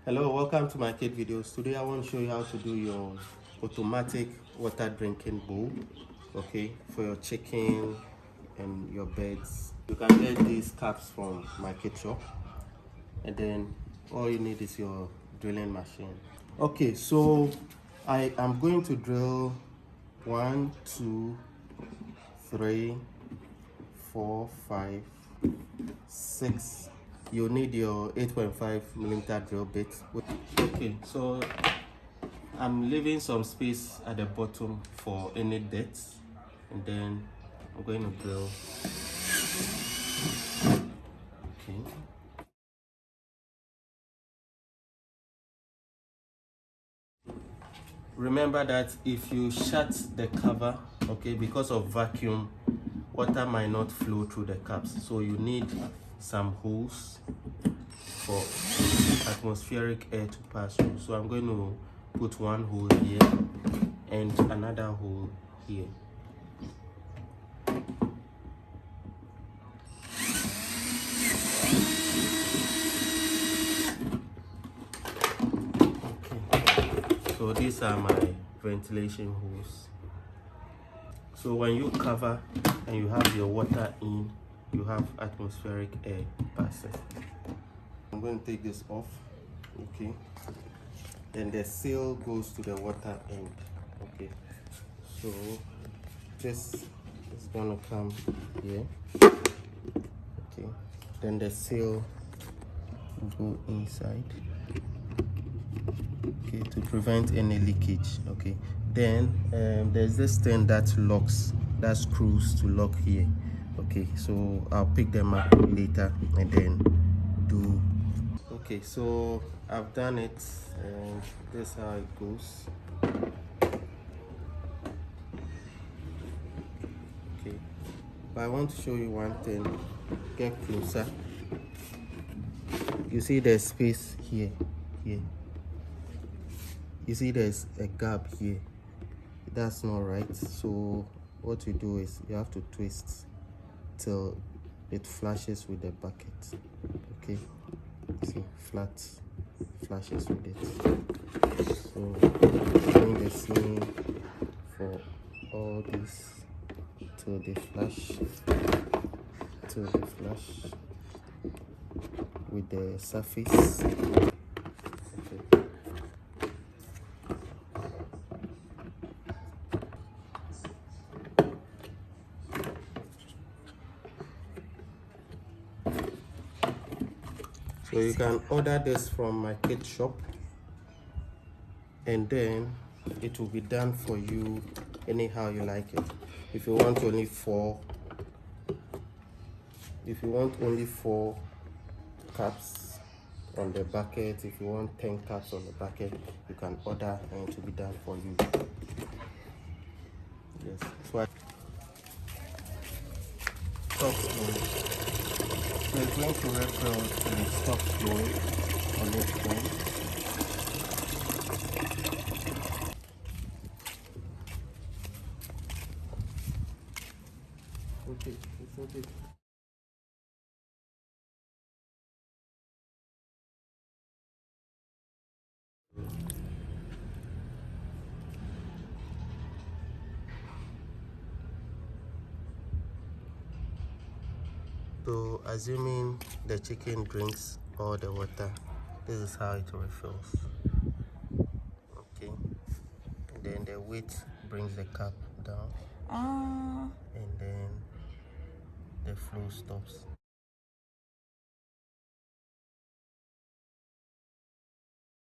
Hello, welcome to my kid videos. Today I want to show you how to do your automatic water drinking bowl, okay, for your chicken and your birds. You can get these caps from Mykit Shop, and then all you need is your drilling machine. Okay, so I am going to drill 1, 2, 3, 4, 5, 6. You need your 8.5mm drill bit. Okay, so I'm leaving some space at the bottom for any dirt, and then I'm going to drill. Okay. Remember that if you shut the cover, okay, because of vacuum, water might not flow through the caps, so you need some holes for atmospheric air to pass through. So I'm going to put one hole here and another hole here. Okay, so these are my ventilation holes. So when you cover and you have your water in, you have atmospheric air passing. I'm going to take this off, okay. Then the seal goes to the water end, okay. So this is gonna come here, okay. Then the seal will go inside, okay, to prevent any leakage, okay. Then there's this thing that locks, that screws to lock here, okay. So I'll pick them up later and then do. Okay, so I've done it, and this is how it goes. Okay, but I want to show you one thing. Get closer. You see there's space here. You see there's a gap here. That's not right. So what you do is you have to twist till it flashes with the bucket. Okay, see, flat flashes with it. So doing the same for all these till they flash with the surface. Okay. So you can order this from Mykit Shop, and then it will be done for you anyhow you like it. If you want only 4 caps on the bucket, if you want 10 caps on the bucket, you can order and it will be done for you. Yes, so I stop flowing. So it's going to refill till it stops flowing on its own. Okay, it's okay. So assuming the chicken drinks all the water, this is how it refills. Okay, and then the weight brings the cap down, and then the flow stops.